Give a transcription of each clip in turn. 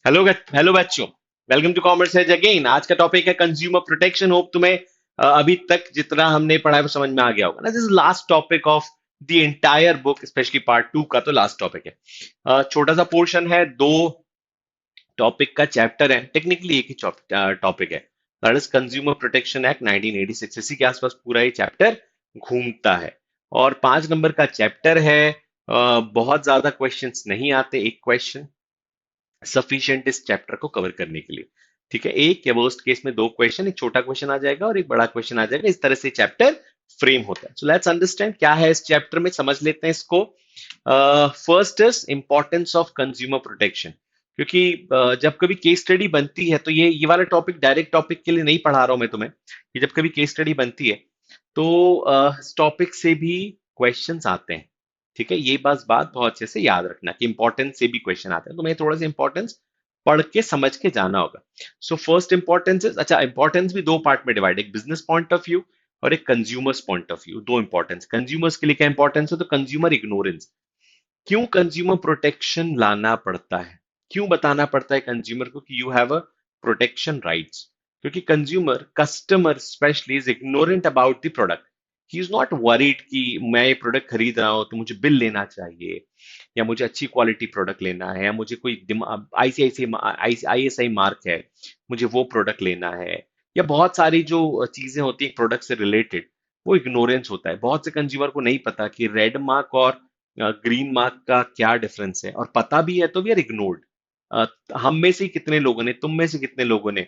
Hello hello बच्चों। Welcome to commerce edge again. आज का टॉपिक है कंज्यूमर प्रोटेक्शन। होप तुम्हें अभी तक जितना हमने पढ़ा है वो समझ में आ गया होगा ना। This is last topic of the entire book, specially part two का तो लास्ट टॉपिक है। छोटा सा पोर्शन है, दो टॉपिक का चैप्टर है, टेक्निकली एक ही टॉपिक है। That is consumer protection act 1986। इसी के आसपास पूरा ये चैप्टर घूमता है और 5 नंबर का चैप्टर है। बहुत ज्यादा क्वेश्चंस नहीं आते, एक क्वेश्चन सफिशिएंट इस चैप्टर को कवर करने के लिए। ठीक है, एक या वर्स्ट केस में दो क्वेश्चन, एक छोटा क्वेश्चन आ जाएगा और एक बड़ा क्वेश्चन आ जाएगा। इस तरह से चैप्टर फ्रेम होता है। सो लेट्स अंडरस्टैंड क्या है इस चैप्टर में, समझ लेते हैं इसको। First is importance of consumer protection. क्योंकि जब कभी केस स्टडी बनती है तो ये वाला टॉपिक डायरेक्ट टॉपिक के लिए नहीं पढ़ा रहा हूं मैं तुम्हें। कि जब कभी केस स्टडी बनती है तो इस टॉपिक से भी क्वेश्चंस आते हैं। ठीक है, ये बात बहुत अच्छे से याद रखना कि इंपॉर्टेंस से भी क्वेश्चन आते हैं, तो मैं थोड़ा सा इंपॉर्टेंस पढ़ के समझ के जाना होगा। सो फर्स्ट इंपॉर्टेंस इज, अच्छा इंपॉर्टेंस भी दो पार्ट में डिवाइड, एक बिजनेस पॉइंट ऑफ व्यू और एक कंज्यूमर्स पॉइंट ऑफ व्यू। दो इंपॉर्टेंस कंज्यूमर्स के लिए क्या इंपॉर्टेंस है, तो कंज्यूमर इग्नोरेंस। क्यों कंज्यूमर प्रोटेक्शन लाना पड़ता है, क्यों बताना पड़ता है कंज्यूमर को कि you have a protection rights. क्योंकि consumer, customer specially, is ignorant about the product. He is not worried कि मैं ये प्रोडक्ट खरीद रहा हूं तो मुझे बिल लेना चाहिए, या मुझे अच्छी क्वालिटी प्रोडक्ट लेना है, या मुझे कोई आईसीआईसी आईएसआई मार्क है, मुझे वो प्रोडक्ट लेना है, या बहुत सारी जो चीजें होती है प्रोडक्ट से रिलेटेड, वो इग्नोरेंस होता है। बहुत से कंज्यूमर को नहीं पता कि रेड मार्क और ग्रीन मार्क का क्या डिफरेंस है, और पता भी है तो वी आर इग्नोर्ड। हम में से कितने लोगों ने, तुम में से कितने लोगों ने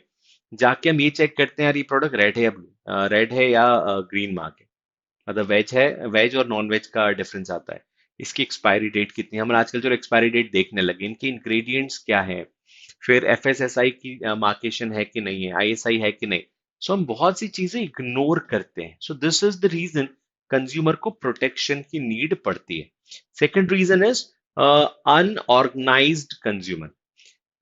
जाके हम ये चेक करते हैं यार ये प्रोडक्ट रेड है या ब्लू, रेड है या ग्रीन मार्क है, मतलब वेज है, वेज और नॉन वेज का डिफरेंस आता है, इसकी एक्सपायरी डेट कितनी है। हम आजकल जो एक्सपायरी डेट देखने लगे, इनके इंग्रेडिएंट्स क्या है, फिर एफएसएसआई की मार्केशन है कि नहीं है, आईएसआई है कि नहीं। सो हम बहुत सी चीजें इग्नोर करते हैं। So this is the reason consumer को प्रोटेक्शन की नीड पड़ती है। Second reason is unorganised consumer.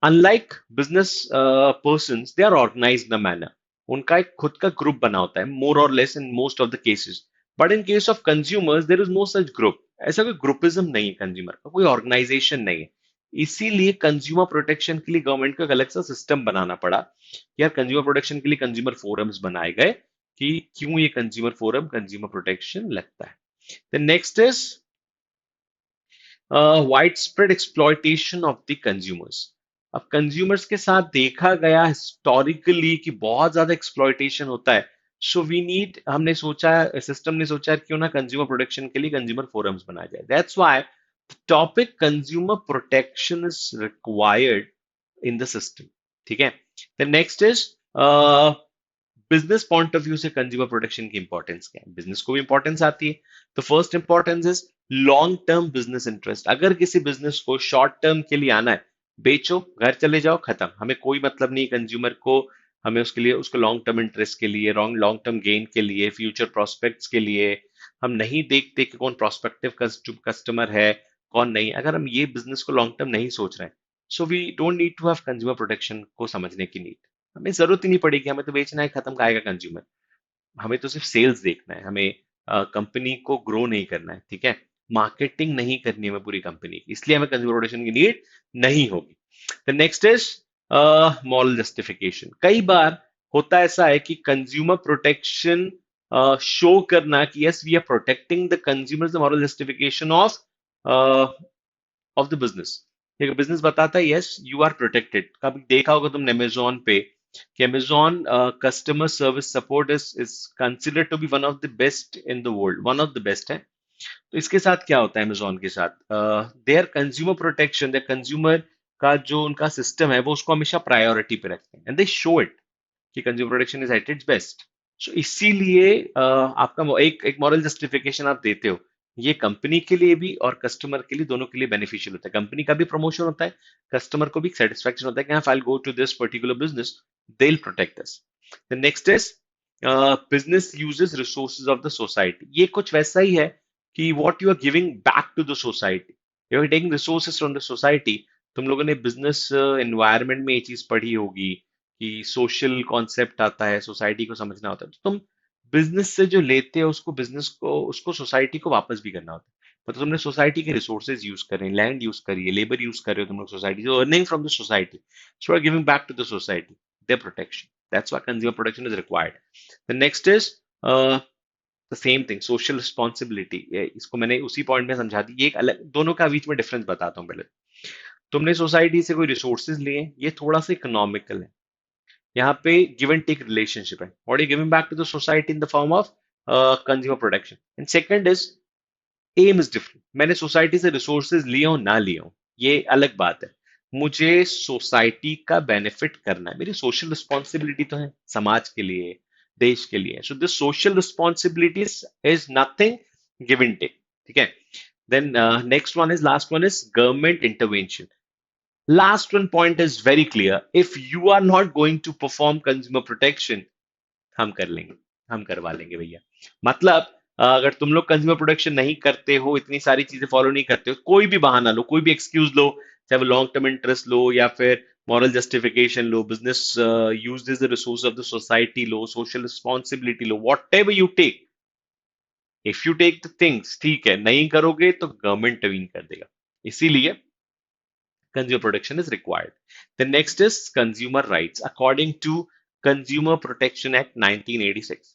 Unlike business person, they are organise in a manner. उनका एक खुद का ग्रुप बना होता है, मोर और less in most of the cases. But in case of consumers there is no such group. ऐसा कोई ग्रुपिज्म नहीं है, कंज्यूमर का कोई ऑर्गेनाइजेशन नहीं है। इसीलिए कंज्यूमर प्रोटेक्शन के लिए गवर्नमेंट को एक अलग सा सिस्टम बनाना पड़ा। यार कंज्यूमर प्रोटेक्शन के लिए कंज्यूमर फोरम्स बनाए गए कि क्यों ये कंज्यूमर फोरम कंज्यूमर प्रोटेक्शन लगता है। The next is wide spread exploitation of the consumers. अब कंज्यूमर्स के साथ देखा गया हिस्टोरिकली कि बहुत ज्यादा एक्सप्लॉयटेशन होता है। सो वी नीड, हमने सोचा, सिस्टम ने सोचा क्यों ना कंज्यूमर प्रोटेक्शन के लिए कंज्यूमर फोरम्स बनाया जाए। That's why topic consumer protection is required in the system. ठीक है, the next is business point of view से कंज्यूमर प्रोटेक्शन की इंपॉर्टेंस क्या है। बिजनेस को भी इंपॉर्टेंस आती है। तो first importance is long term business interest. अगर किसी बिजनेस को शॉर्ट टर्म के लिए आना है, बेचो, घर चले जाओ, खत्म, हमें कोई मतलब नहीं कंज्यूमर को। हमें उसके लिए, उसको लॉन्ग टर्म इंटरेस्ट के लिए, लॉन्ग लॉन्ग टर्म गेन के लिए, फ्यूचर प्रोस्पेक्ट्स के लिए हम नहीं देखते कि कौन प्रोस्पेक्टिव कस्टमर है, कौन नहीं। अगर हम ये बिजनेस को लॉन्ग टर्म नहीं सोच रहे हैं, so we don't need to have consumer protection को समझने की नीड। हमें जरूरत ही नहीं पड़ेगी, हमें तो बेचना है, खत्म, खाएगा कंज्यूमर। हमें तो सिर्फ सेल्स देखना है, हमें कंपनी को ग्रो नहीं करना है। ठीक है, मार्केटिंग नहीं करनी है हमें पूरी कंपनी की, इसलिए हमें कंज्यूमर प्रोटेक्शन की नीड नहीं होगी। The next is moral justification. कई बार होता ऐसा है कि कंज्यूमर प्रोटेक्शन शो करना कि yes we are protecting the consumer, the moral justification of the business. एक बिजनेस बताता है यस यू आर प्रोटेक्टेड। कभी देखा होगा तुमने अमेजोन पे कि Amazon customer service support is considered to be one of the best in the world, one of the best है। तो इसके साथ क्या होता है, अमेजोन के साथ their consumer protection, their consumer का जो उनका सिस्टम है वो उसको हमेशा प्रायोरिटी पे रखते हैं, एंड दे शो इट कि consumer protection is at its best. So इसीलिए आपका एक एक मॉरल जस्टिफिकेशन आप देते हो, ये कंपनी के लिए भी और कस्टमर के लिए, दोनों के लिए बेनिफिशियल होता है। कंपनी का भी प्रमोशन होता है, कस्टमर को भी सेटिस्फेक्शन होता है कि हाँ, I go to this particular business, they will protect us. The next is business uses resources of the society. ये कुछ वैसा ही है कि what you are giving back to the society, you are taking resources from the society. तुम लोगों ने business environment में ये चीज पढ़ी होगी कि सोशल कॉन्सेप्ट आता है, सोसाइटी को समझना होता है, तो तुम बिजनेस से जो लेते हो उसको, बिजनेस को, उसको सोसाइटी को वापस भी करना होता है। मतलब तुमने सोसाइटी के रिसोर्सेज यूज कर रहे हैं, लैंड यूज करिए, लेबर यूज कर रहे हो तुम लोग सोसाइटी से, earning from the society, so are giving back to the society their protection. That's why consumer protection is required. The next is the same thing, social responsibility. इसको मैंने उसी पॉइंट में समझा दी। ये एक अलग, दोनों का बीच में डिफरेंस बताता हूँ पहले। तुमने सोसाइटी से कोई रिसोर्सेज लिए, ये थोड़ा सा इकोनॉमिकल है, यहाँ पे गिव एंड टेक रिलेशनशिप है, what you giving back to the society in the form of consumer protection. And second is aim is different. मैंने सोसाइटी से रिसोर्सेज लिए हो ना लिए हो, ये अलग बात है। मुझे सोसाइटी का बेनिफिट करना है, मेरी सोशल रिस्पॉन्सिबिलिटी तो है समाज के लिए, देश के लिए। So this social responsibilities is nothing give and take, ठीक है। Then next one is, last one is government intervention. Last one point is very clear. If you are not going to perform consumer protection, हम कर लेंगे, हम करवा लेंगे भैया। मतलब अगर तुम लोग कंज्यूमर प्रोटेक्शन नहीं करते हो, इतनी सारी चीजें फॉलो नहीं करते हो, कोई भी बहाना लो, कोई भी एक्सक्यूज लो, चाहे वो लॉन्ग टर्म इंटरेस्ट लो या फिर मॉरल जस्टिफिकेशन लो, business use is the resource of the society लो, सोशल रिस्पॉन्सिबिलिटी लो, whatever you take, if you take the things, ठीक है, नहीं करोगे तो गवर्नमेंट इंटरवीन कर देगा। इसीलिए consumer protection is required. The next is consumer rights. According to Consumer Protection Act 1986,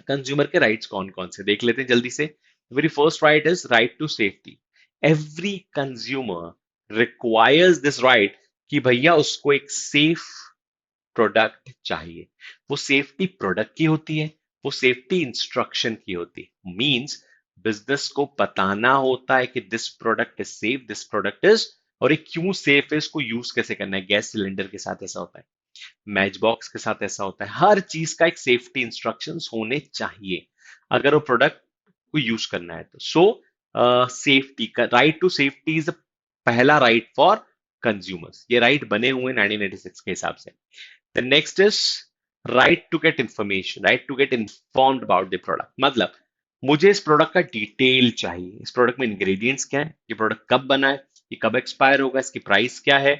consumer के राइट्स कौन कौन से देख लेते हैं जल्दी से। Very first right is right to safety. Every consumer requires this right कि भैया उसको एक सेफ प्रोडक्ट चाहिए। वो सेफ्टी प्रोडक्ट की होती है, वो सेफ्टी इंस्ट्रक्शन की होती है। मींस बिजनेस को बताना होता है कि this product is safe, this product is, और ये क्यों सेफ है, इसको यूज कैसे करना है। गैस सिलेंडर के साथ ऐसा होता है, मैच बॉक्स के साथ ऐसा होता है, हर चीज का एक सेफ्टी इंस्ट्रक्शंस होने चाहिए अगर वो प्रोडक्ट को यूज करना है तो। सो सेफ्टी का राइट टू सेफ्टी इज पहला राइट फॉर कंज्यूमर्स। ये राइट बने हुए 1986 के हिसाब से। The next is right to get information, right to get informed about the product. मतलब मुझे इस प्रोडक्ट का डिटेल चाहिए, इस प्रोडक्ट में इंग्रेडिएंट्स क्या है, ये प्रोडक्ट कब बना है, ये कब एक्सपायर होगा, इसकी प्राइस क्या है,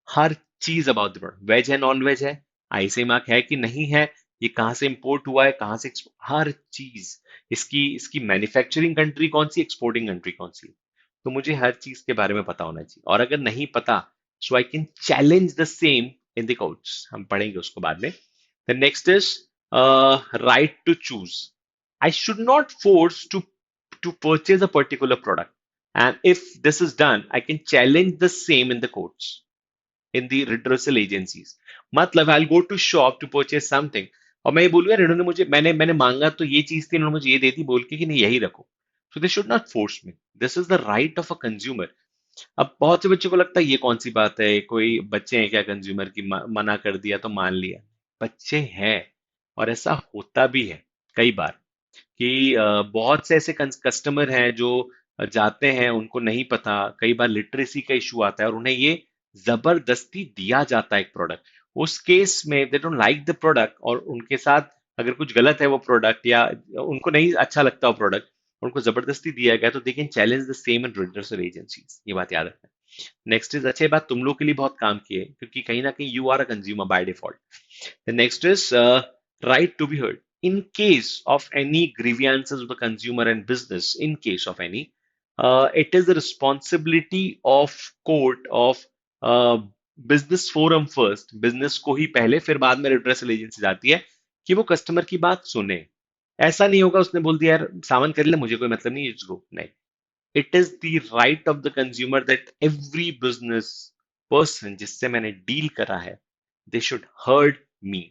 हर चीज अबाउट द प्रोडक्ट। वेज है, नॉन वेज है, आईसी मार्क है कि नहीं है, ये कहाँ से इंपोर्ट हुआ है, कहाँ से हर चीज, इसकी इसकी मैन्युफैक्चरिंग कंट्री कौन सी, एक्सपोर्टिंग कंट्री कौन सी। तो मुझे हर चीज के बारे में पता होना चाहिए, और अगर नहीं पता so I can challenge the same in the courts, हम पढ़ेंगे उसको बाद में। The next is right to choose. I should not force to purchase a particular product. And if this is done, I can challenge the same in the courts, in the redressal agencies. मतलब I'll go to shop to purchase something, और मैं ये बोलूंगा इन्होंने मुझे, मैंने मांगा तो ये चीज थी, इन्होंने मुझे ये दी थी बोल के कि नहीं यही रखो। So they should not force me. This is the right of a consumer. अब बहुत से बच्चों को लगता है ये कौन सी बात है, कोई बच्चे हैं क्या कंज्यूमर की, मना कर दिया तो मान लिया। बच्चे हैं, और ऐसा होता भी है कई बार कि बहुत से ऐसे कस्टमर हैं जो जाते हैं, उनको नहीं पता, कई बार लिटरेसी का इशू आता है और उन्हें ये जबरदस्ती दिया जाता है एक प्रोडक्ट। उस केस में they don't like the product, और उनके साथ अगर कुछ गलत है वो प्रोडक्ट, या उनको नहीं अच्छा लगता वो प्रोडक्ट, उनको जबरदस्ती दिया गया, तो they can challenge the same in redressal agencies. ये बात याद रखना। नेक्स्ट इज, अच्छी बात तुम लोग के लिए बहुत काम की है, क्योंकि कहीं ना कहीं you are a consumer by default. The next is right to be heard. In case of any grievances of the consumer and business, in case of any, it is the responsibility of court of business forum first, business को ही पहले, फिर बाद में redressal agency जाती है कि वो customer की बात सुने। ऐसा नहीं होगा उसने बोल दिया यार सामान कर ले, मुझे कोई मतलब नहीं, इसको नहीं। It is the right of the consumer that every business person जिससे मैंने डील करा है, दे शुड हर्ड मी।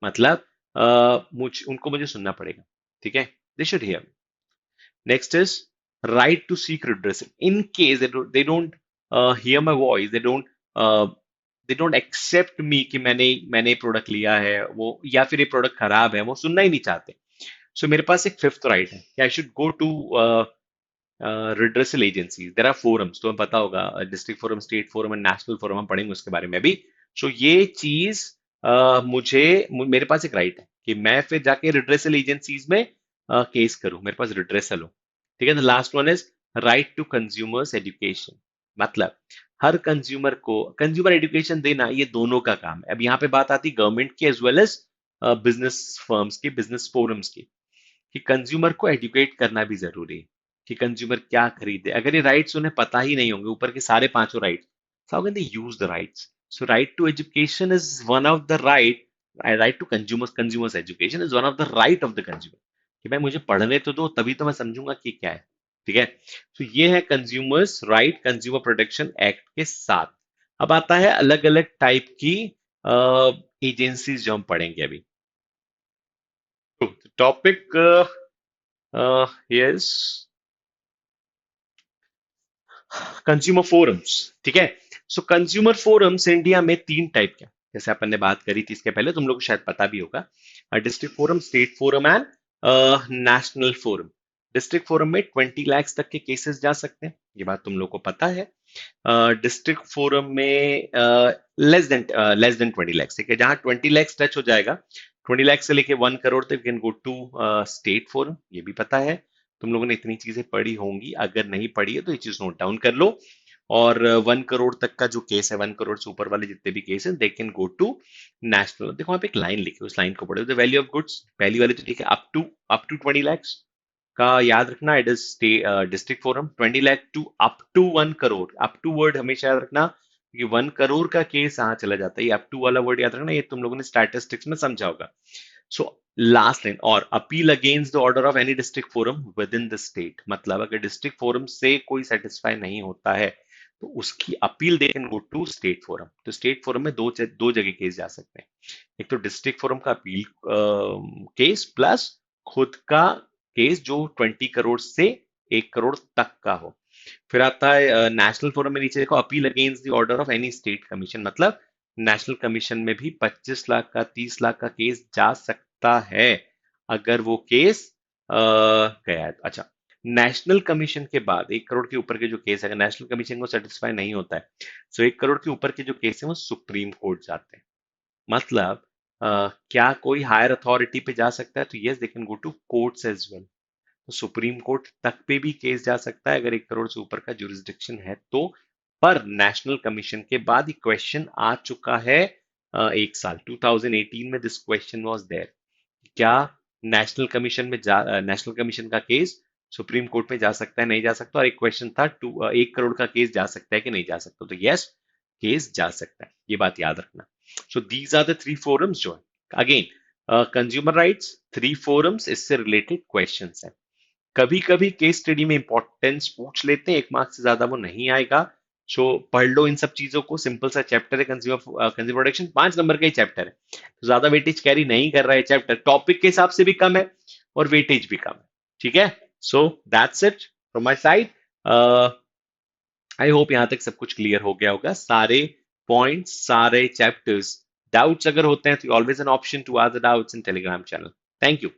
मतलब उनको मुझे सुनना पड़ेगा, ठीक है, they should hear. Next is right to seek redressal. In case they don't hear my voice, they don't accept me कि मैंने प्रोडक्ट लिया है वो, या फिर ये प्रोडक्ट खराब है, वो सुनना ही नहीं चाहते। सो मेरे पास एक फिफ्थ राइट है कि I should go to redressal agencies. There are forums, तुम्हें पता होगा, district forum, state forum and national forum, हम पढ़ेंगे उसके बारे में भी। सो ये चीज मेरे पास एक राइट है कि मैं फिर जाके रिड्रेसल एजेंसीज में केस करूं, मेरे पास रिड्रेसल हो, ठीक है। The last one is right to consumers education. मतलब हर कंज्यूमर को कंज्यूमर एजुकेशन देना, ये दोनों का काम है। अब यहाँ पे बात आती गवर्नमेंट की as well as business firms की, बिजनेस फोरम्स की, कि कंज्यूमर को एजुकेट करना भी जरूरी है। कि कंज्यूमर क्या खरीदे। अगर ये राइट्स उन्हें पता ही नहीं होंगे, ऊपर के सारे पांचों rights, how can they use the rights? So right to education is one of the right, right to consumers education is one of the right of the consumer, कि भाई मुझे पढ़ने तो दो, तभी तो मैं समझूंगा कि क्या है। ठीक है, तो ये है consumers right consumer protection act के साथ। अब आता है अलग अलग टाइप की एजेंसीज जो हम पढ़ेंगे अभी। Topic yes, consumer forums. ठीक है, सो कंज्यूमर फोरम्स इंडिया में तीन टाइप के हैं। जैसे अपन ने बात करी थी इसके पहले, तुम लोग को शायद पता भी होगा, district forum, state forum and national forum. District forum में 20 लाख तक के केसेस जा सकते हैं, ये बात तुम लोग को पता है। डिस्ट्रिक्ट फोरम में लेस देन 20 लाख, ठीक है, जहां 20 लाख टच हो जाएगा, 20 लाख से लेके 1 करोड़ तक can go to state forum, ये भी पता है। तुम लोगों ने इतनी चीजें पढ़ी होंगी, अगर नहीं पढ़ी है तो ये चीज नोट डाउन कर लो। और 1 करोड़ तक का जो केस है, 1 करोड़ से ऊपर वाले जितने भी केस हैं, they can go to national. देखो वहां पे एक लाइन लिखी है, उस लाइन को पढ़ो, द वैल्यू ऑफ गुड्स, पहली वाली तो ठीक है, अप टू 20 लाख का याद रखना, it is district forum. 20 lakh to up to 1 crore, up to word हमेशा याद रखना, क्योंकि 1 करोड़ का केस यहाँ चला जाता है, ये अप टू वाला वर्ड याद रखना, ये तुम लोगों ने स्टैटिस्टिक्स में समझा होगा। सो लास्ट लाइन, और appeal against the order of any district forum with in the state, मतलब अगर डिस्ट्रिक्ट फोरम से कोई सेटिस्फाई नहीं होता है तो उसकी appeal they can go to state forum. तो स्टेट फोरम में दो जगह केस जा सकते हैं, एक तो डिस्ट्रिक्ट फोरम का अपील केस, प्लस खुद का केस जो 20 करोड़ से 1 करोड़ तक का हो। फिर आता है नेशनल फोरम में, नीचे देखो, appeal against the order of any state commission, मतलब नेशनल कमीशन में भी 25 लाख का, 30 लाख का केस जा सकता है अगर वो केस गया है। अच्छा, नेशनल कमीशन के बाद 1 करोड़ के ऊपर के जो केस है, अगर नेशनल कमीशन को सेटिस्फाई नहीं होता है, तो 1 करोड़ के ऊपर के जो केस है वो सुप्रीम कोर्ट जाते हैं। मतलब क्या कोई हायर अथॉरिटी पे जा सकता है? तो yes, they can go to courts as well. तो सुप्रीम कोर्ट तक पे भी केस जा सकता है अगर 1 करोड़ से ऊपर का जुरिस्डिक्शन है तो। पर नेशनल कमीशन के बाद ये क्वेश्चन आ चुका है, 1 साल 2018 में दिस क्वेश्चन वाज देयर, क्या नेशनल कमीशन का केस सुप्रीम कोर्ट में जा सकता है, नहीं जा सकता? और एक क्वेश्चन था 1 करोड़ का केस जा सकता है कि नहीं जा सकता? तो यस, केस जा सकता है, ये बात याद रखना। So these are the three forums जो है, again consumer rights, three forums, इससे रिलेटेड क्वेश्चंस हैं। कभी कभी केस स्टडी में इंपॉर्टेंस पूछ लेते हैं, 1 मार्क से ज्यादा वो नहीं आएगा। सो पढ़ लो इन सब चीजों को, सिंपल सा चैप्टर है कंज्यूमर प्रोटेक्शन, 5 नंबर का ही चैप्टर है, तो ज्यादा वेटेज कैरी नहीं कर रहा है चैप्टर, टॉपिक के हिसाब से भी कम है और वेटेज भी कम है। ठीक है, so that's it from my side. I hope यहां तक सब कुछ क्लियर हो गया होगा, सारे पॉइंट्स, सारे चैप्टर्स। डाउट्स अगर होते हैं तो always an option to ask the doubts in Telegram channel. Thank you.